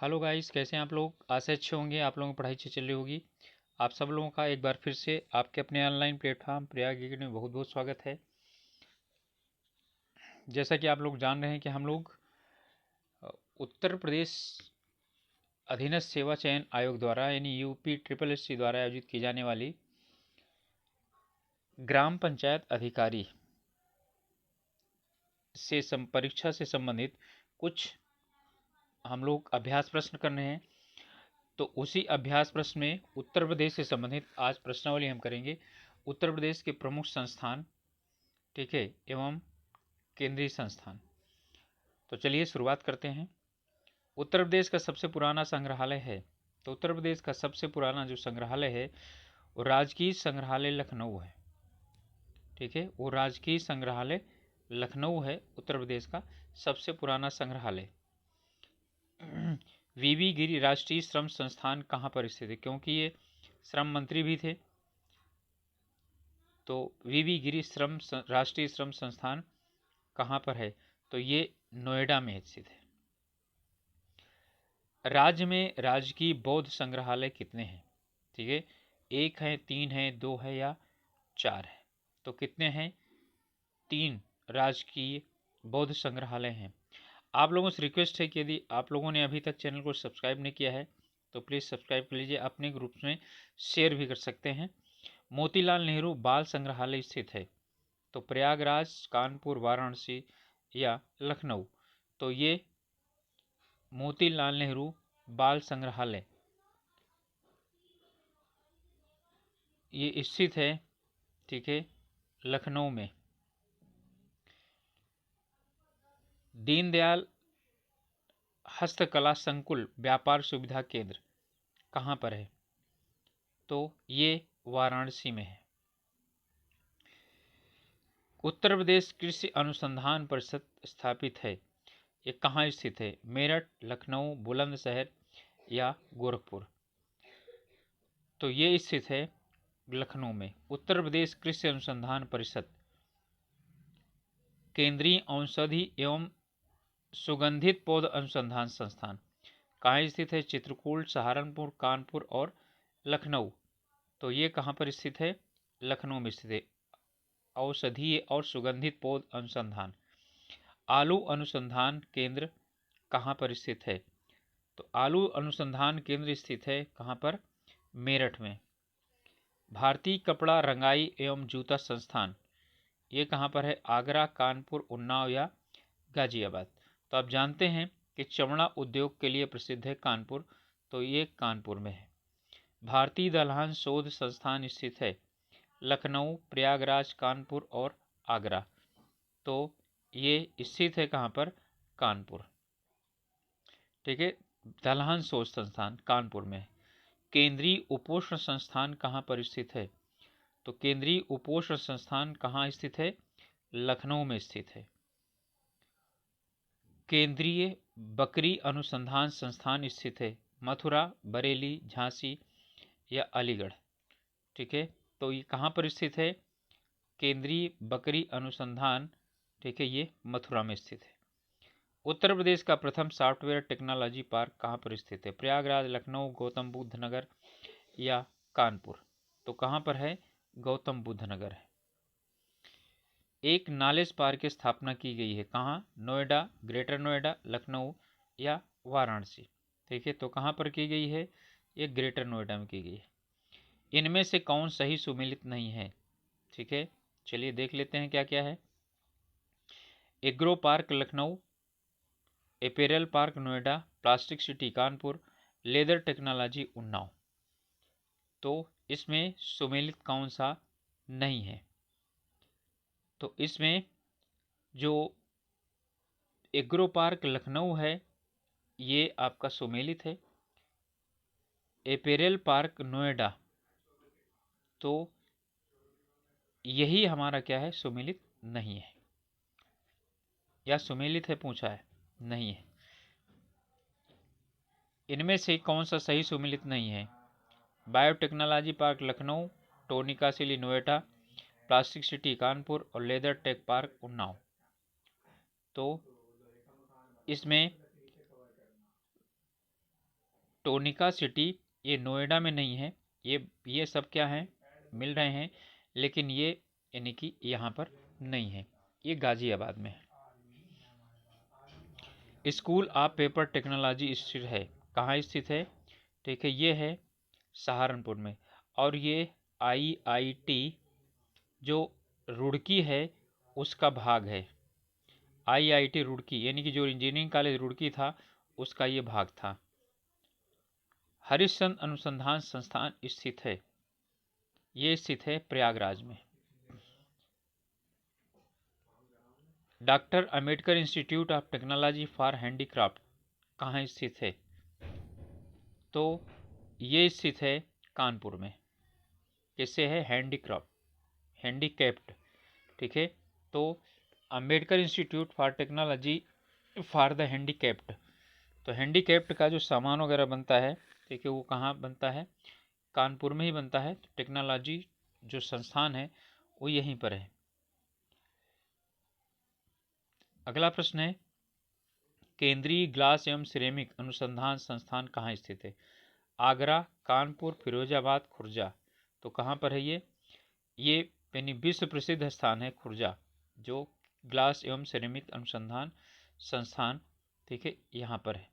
Hello guys, कैसे हैं आप लोग। आशा अच्छे होंगे, आप लोगों की पढ़ाई अच्छी चल रही होगी। आप सब लोगों का एक बार फिर से आपके अपने ऑनलाइन प्लेटफॉर्म प्रयाग एकेडमी में बहुत बहुत स्वागत है। जैसा कि आप लोग जान रहे हैं कि हम लोग उत्तर प्रदेश अधीनस्थ सेवा चयन आयोग द्वारा यानी यूपी ट्रिपल एस सी द्वारा आयोजित की जाने वाली ग्राम पंचायत अधिकारी से परीक्षा से संबंधित कुछ हम लोग अभ्यास प्रश्न कर रहे हैं। तो उसी अभ्यास प्रश्न में उत्तर प्रदेश से संबंधित आज प्रश्नावली हम करेंगे। उत्तर प्रदेश के प्रमुख संस्थान, ठीक है, एवं केंद्रीय संस्थान। तो चलिए शुरुआत करते हैं। उत्तर प्रदेश का सबसे पुराना संग्रहालय है। तो उत्तर प्रदेश का सबसे पुराना जो संग्रहालय है वो राजकीय संग्रहालय लखनऊ है। ठीक है, वो राजकीय संग्रहालय लखनऊ है उत्तर प्रदेश का सबसे पुराना संग्रहालय। वीवी गिरी राष्ट्रीय श्रम संस्थान कहाँ पर स्थित है, क्योंकि ये श्रम मंत्री भी थे। तो वीवी गिरी राष्ट्रीय श्रम संस्थान कहाँ पर है, तो ये नोएडा में स्थित है। राज्य में राजकीय बौद्ध संग्रहालय कितने हैं, ठीक है, एक है, तीन है, दो है या चार है। तो कितने हैं, तीन राजकीय बौद्ध संग्रहालय हैं। आप लोगों से रिक्वेस्ट है कि यदि आप लोगों ने अभी तक चैनल को सब्सक्राइब नहीं किया है तो प्लीज़ सब्सक्राइब कर लीजिए, अपने ग्रुप में शेयर भी कर सकते हैं। मोतीलाल नेहरू बाल संग्रहालय स्थित है, तो प्रयागराज, कानपुर, वाराणसी या लखनऊ। तो ये मोतीलाल नेहरू बाल संग्रहालय ये स्थित है, ठीक है, लखनऊ में। दीनदयाल हस्तकला संकुल व्यापार सुविधा केंद्र कहाँ पर है, तो ये वाराणसी में है। उत्तर प्रदेश कृषि अनुसंधान परिषद स्थापित है, ये कहाँ स्थित है, मेरठ, लखनऊ, बुलंदशहर या गोरखपुर। तो ये स्थित है लखनऊ में। उत्तर प्रदेश कृषि अनुसंधान परिषद केंद्रीय औषधि एवं सुगंधित पौध अनुसंधान संस्थान कहाँ स्थित है, चित्रकूट, सहारनपुर, कानपुर और लखनऊ। तो ये कहाँ पर स्थित है, लखनऊ में स्थित है। औषधीय और सुगंधित पौध अनुसंधान। आलू अनुसंधान केंद्र कहाँ पर स्थित है, तो आलू अनुसंधान केंद्र स्थित है कहाँ पर, मेरठ में। भारतीय कपड़ा रंगाई एवं जूता संस्थान ये कहाँ पर है, आगरा, कानपुर, उन्नाव या गाजियाबाद। तो आप जानते हैं कि चमड़ा उद्योग के लिए प्रसिद्ध है कानपुर, तो ये कानपुर में है। भारतीय दलहन शोध संस्थान स्थित है लखनऊ, प्रयागराज, कानपुर और आगरा। तो ये स्थित है कहाँ पर, कानपुर। ठीक है, दलहन शोध संस्थान कानपुर में है। केंद्रीय उपोष्ण संस्थान कहाँ पर स्थित है, तो केंद्रीय उपोष्ण संस्थान कहाँ स्थित है, लखनऊ में स्थित है। केंद्रीय बकरी अनुसंधान संस्थान स्थित है मथुरा, बरेली, झांसी या अलीगढ़। ठीक है, तो ये कहाँ पर स्थित है, केंद्रीय बकरी अनुसंधान, ठीक है, ये मथुरा में स्थित है। उत्तर प्रदेश का प्रथम सॉफ्टवेयर टेक्नोलॉजी पार्क कहाँ पर स्थित है, प्रयागराज, लखनऊ, गौतम बुद्ध नगर या कानपुर। तो कहाँ पर है, गौतम बुद्ध नगर है। एक नॉलेज पार्क की स्थापना की गई है कहाँ, नोएडा, ग्रेटर नोएडा, लखनऊ या वाराणसी। ठीक है, तो कहाँ पर की गई है, ये ग्रेटर नोएडा में की गई है। इनमें से कौन सही सुमेलित नहीं है, ठीक है, चलिए देख लेते हैं क्या क्या है। Agro park Lucknow, apparel park Noida, plastic city Kanpur, leather technology Unnao. तो इसमें सुमेलित कौन सा नहीं है, तो इसमें जो एग्रो पार्क लखनऊ है ये आपका सुमेलित है। एपेरल पार्क नोएडा, तो यही हमारा क्या है, सुमेलित नहीं है, या सुमेलित है पूछा है, नहीं है। इनमें से कौन सा सही सुमेलित नहीं है, बायोटेक्नोलॉजी पार्क लखनऊ, टोनिका सिली नोएडा, प्लास्टिक सिटी कानपुर और लेदर टेक पार्क उन्नाव। तो इसमें टोनिका सिटी ये नोएडा में नहीं है, ये सब क्या है, मिल रहे हैं, लेकिन ये यानी कि यहाँ पर नहीं है, ये गाजियाबाद में है। स्कूल ऑफ पेपर टेक्नोलॉजी स्थित है, कहाँ स्थित है, ठीक है, ये है सहारनपुर में। और ये IIT जो रुड़की है उसका भाग है, IIT रुड़की, यानी कि जो इंजीनियरिंग कॉलेज रुड़की था उसका ये भाग था। हरिश्चंद्र अनुसंधान संस्थान स्थित है, ये स्थित है प्रयागराज में। Doctor Ambedkar institute of technology for handicraft कहाँ स्थित है, तो ये स्थित है कानपुर में। किससे है, हैंडीक्राफ्ट, हैंडीकैप्ड, ठीक है। तो Ambedkar institute for technology for the handicapped, तो हैंडीकैप्ड का जो सामान वगैरह बनता है, ठीक है, वो कहाँ बनता है, कानपुर में ही बनता है। तो टेक्नोलॉजी जो संस्थान है वो यहीं पर है। अगला प्रश्न है, केंद्रीय ग्लास एवं सिरेमिक अनुसंधान संस्थान कहाँ स्थित है, आगरा, कानपुर, फिरोजाबाद, खुर्जा, तो कहाँ पर है ये यानी विश्व प्रसिद्ध स्थान है खुर्जा, जो ग्लास एवं सिरेमिक अनुसंधान संस्थान, ठीक है, यहाँ पर है।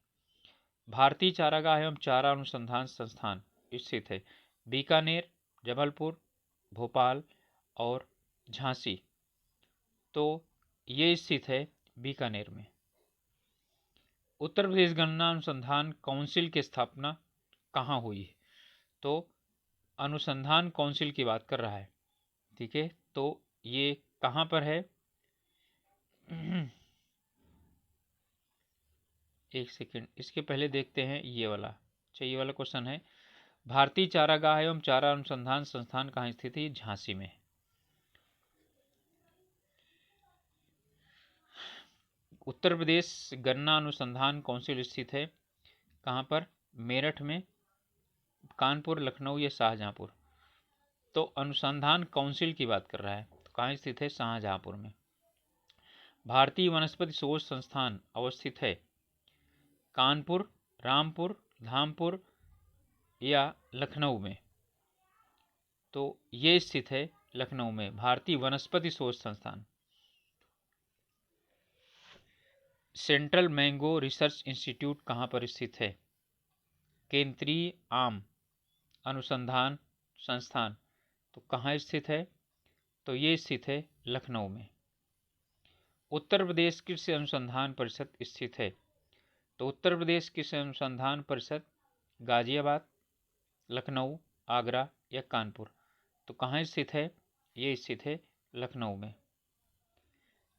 भारतीय चारागाह एवं चारा अनुसंधान संस्थान स्थित है बीकानेर, जबलपुर, भोपाल और झांसी, तो ये स्थित है बीकानेर में। उत्तर प्रदेश गन्ना अनुसंधान काउंसिल की स्थापना कहाँ हुई है, तो अनुसंधान काउंसिल की बात कर रहा है, ठीक है, तो ये कहाँ पर है, एक सेकेंड, इसके पहले देखते हैं ये वाला। अच्छा, ये वाला क्वेश्चन है, भारतीय चारागाह एवं चारा अनुसंधान संस्थान कहाँ स्थित है, झांसी में। उत्तर प्रदेश गन्ना अनुसंधान काउंसिल स्थित है कहाँ पर, मेरठ में, कानपुर, लखनऊ या शाहजहांपुर, तो अनुसंधान काउंसिल की बात कर रहा है, तो कहाँ स्थित है, शाहजहांपुर में। भारतीय वनस्पति शोध संस्थान अवस्थित है कानपुर, रामपुर, धामपुर या लखनऊ में, तो ये स्थित है लखनऊ में, भारतीय वनस्पति शोध संस्थान। सेंट्रल मैंगो रिसर्च इंस्टीट्यूट कहाँ पर स्थित है, केंद्रीय आम अनुसंधान संस्थान, तो कहाँ स्थित है, तो ये स्थित है लखनऊ में। उत्तर प्रदेश कृषि अनुसंधान परिषद स्थित है, तो उत्तर प्रदेश कृषि अनुसंधान परिषद गाजियाबाद, लखनऊ, आगरा या कानपुर, तो कहाँ स्थित है, ये स्थित है लखनऊ में।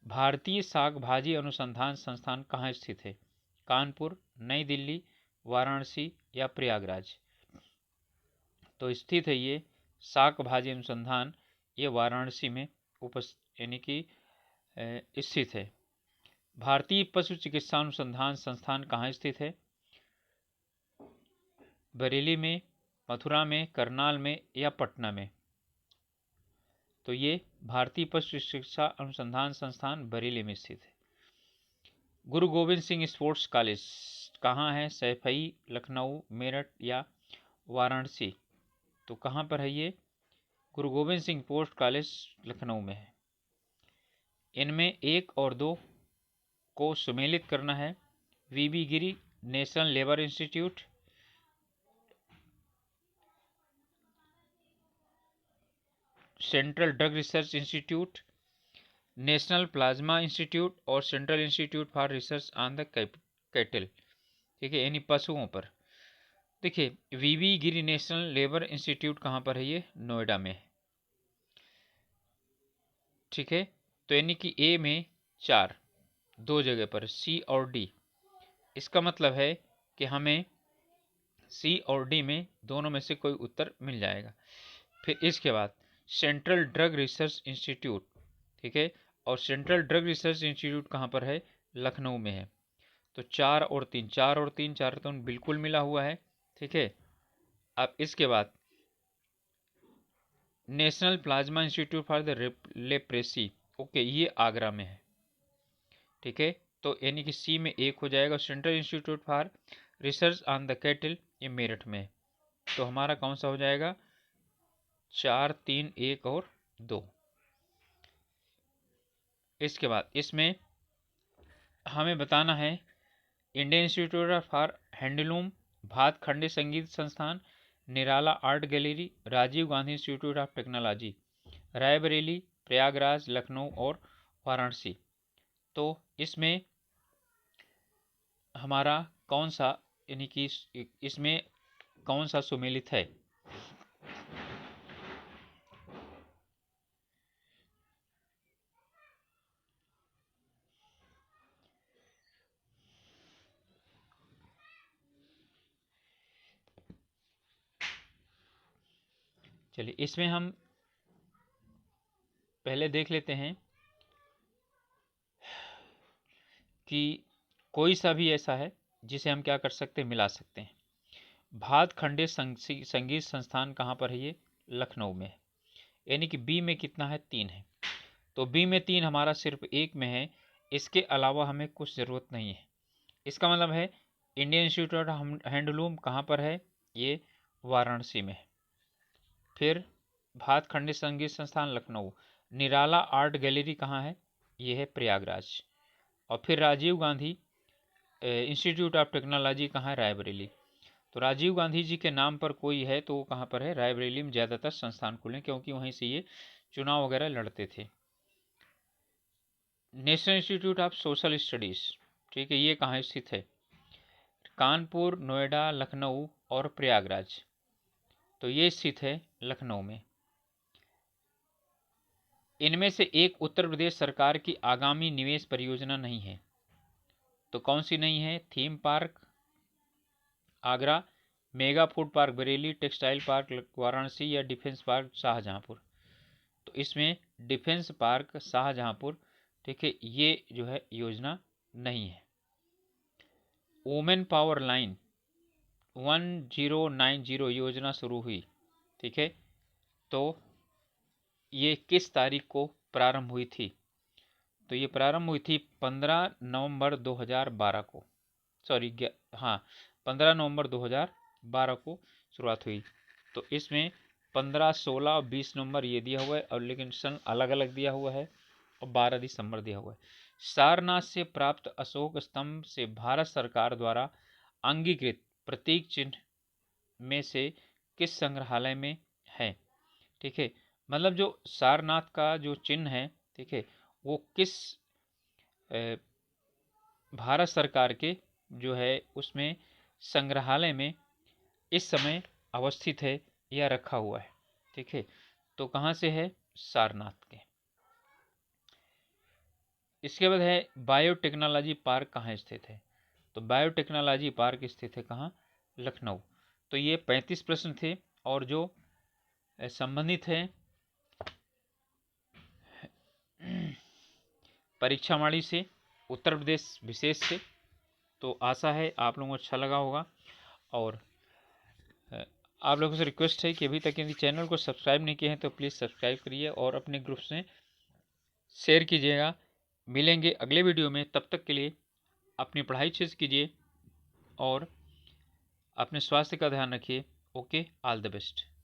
भारतीय शाक भाजी अनुसंधान संस्थान कहाँ स्थित है, कानपुर, नई दिल्ली, वाराणसी या प्रयागराज, तो स्थित है ये शाक भाजी अनुसंधान, ये वाराणसी में यानी कि स्थित है। भारतीय पशु चिकित्सा अनुसंधान संस्थान कहाँ स्थित है, बरेली में, मथुरा में, करनाल में या पटना में, तो ये भारतीय पशु चिकित्सा अनुसंधान संस्थान बरेली में स्थित है। गुरु गोविंद सिंह स्पोर्ट्स कॉलेज कहाँ है, सैफई, लखनऊ, मेरठ या वाराणसी, तो कहाँ पर है ये, गुरु गोविंद सिंह स्पोर्ट्स कॉलेज लखनऊ में है। इनमें 1 और 2 को सुमेलित करना है, VB Giri national labour institute, central drug research institute, national plasma institute और central institute for research on the cattle, ठीक है, यानी पशुओं पर। देखिए, VB Giri national labour institute कहाँ पर है, ये नोएडा में है, ठीक है, तो यानी कि ए में 4, 2 जगह पर सी और डी, इसका मतलब है कि हमें सी और डी में दोनों में से कोई उत्तर मिल जाएगा। फिर इसके बाद सेंट्रल ड्रग रिसर्च इंस्टीट्यूट, ठीक है, और सेंट्रल ड्रग रिसर्च इंस्टीट्यूट कहाँ पर है, लखनऊ में है, तो 4 और 3, 4 और 3, 4 तो बिल्कुल मिला हुआ है, ठीक है। अब इसके बाद national plasma institute for the leprosy, okay, ये आगरा में है, ठीक है, तो यानी कि सी में 1 हो जाएगा। Central institute for research on the cattle ये मेरठ में है। तो हमारा कौन सा हो जाएगा? 4, 3, 1 और 2। इसके बाद इसमें हमें बताना है Indian institute for handloom, Bhatkhande Sangeet Sansthan, Nirala art gallery, Rajiv Gandhi institute of technology, Raebareli, Prayagraj, Lucknow और वाराणसी। तो इसमें हमारा कौन सा, यानी कि इसमें कौन सा सुमेलित है? चलिए इसमें हम पहले देख लेते हैं कि कोई सा भी ऐसा है जिसे हम क्या कर सकते हैं, मिला सकते हैं। भातखंडे संगीत संस्थान कहाँ पर है? ये लखनऊ में है। यानी कि बी में कितना है? 3 है। तो बी में 3 हमारा सिर्फ 1 में है, इसके अलावा हमें कुछ ज़रूरत नहीं है। इसका मतलब है इंडियन इंस्टीट्यूट ऑफ हैंडलूम कहाँ पर है? ये वाराणसी में है। फिर भातखंडे संगीत संस्थान लखनऊ, निराला आर्ट गैलरी कहाँ है? ये है प्रयागराज। और फिर Rajiv Gandhi institute of technology कहाँ है? रायबरेली। तो राजीव गांधी जी के नाम पर कोई है तो वो कहाँ पर है? रायबरेली में ज़्यादातर संस्थान खुले, क्योंकि वहीं से ये चुनाव वगैरह लड़ते थे। National institute of social studies, ठीक है, ये कहाँ स्थित है? कानपुर, नोएडा, लखनऊ और प्रयागराज। तो ये स्थित है लखनऊ में। इनमें से एक उत्तर प्रदेश सरकार की आगामी निवेश परियोजना नहीं है। तो कौन सी नहीं है? Theme park Agra, mega food park Bareilly, textile park Varanasi या डिफेंस पार्क शाहजहांपुर। तो इसमें डिफेंस पार्क शाहजहांपुर, ठीक है, ये जो है योजना नहीं है। वुमेन पावर लाइन 1090 योजना शुरू हुई, ठीक है, तो ये किस तारीख को प्रारंभ हुई थी? तो ये प्रारंभ हुई थी 15 नवंबर 2012 को, सॉरी हाँ 15 नवंबर 2012 को शुरुआत हुई। तो इसमें 15, 16 और 20 नवंबर ये दिया हुआ है, और लेकिन सन अलग अलग दिया हुआ है, और 12 दिसंबर दिया हुआ है। सारनाथ से प्राप्त अशोक स्तंभ से भारत सरकार द्वारा अंगीकृत प्रतीक चिन्ह में से किस संग्रहालय में है? ठीक है, मतलब जो सारनाथ का जो चिन्ह है, ठीक है, वो किस भारत सरकार के जो है उसमें संग्रहालय में इस समय अवस्थित है या रखा हुआ है? ठीक है, तो कहाँ से है? सारनाथ के। इसके बाद है बायोटेक्नोलॉजी पार्क कहाँ स्थित है? तो बायोटेक्नोलॉजी पार्क स्थित है कहाँ? लखनऊ। तो ये 35 प्रश्न थे, और जो संबंधित है परीक्षावाणी से, उत्तर प्रदेश विशेष से। तो आशा है आप लोगों को अच्छा लगा होगा, और आप लोगों से रिक्वेस्ट है कि अभी तक यदि चैनल को सब्सक्राइब नहीं किए हैं तो प्लीज़ सब्सक्राइब करिए और अपने ग्रुप्स में शेयर कीजिएगा। मिलेंगे अगले वीडियो में, तब तक के लिए अपनी पढ़ाई अच्छे से कीजिए और अपने स्वास्थ्य का ध्यान रखिए। Okay, all the best.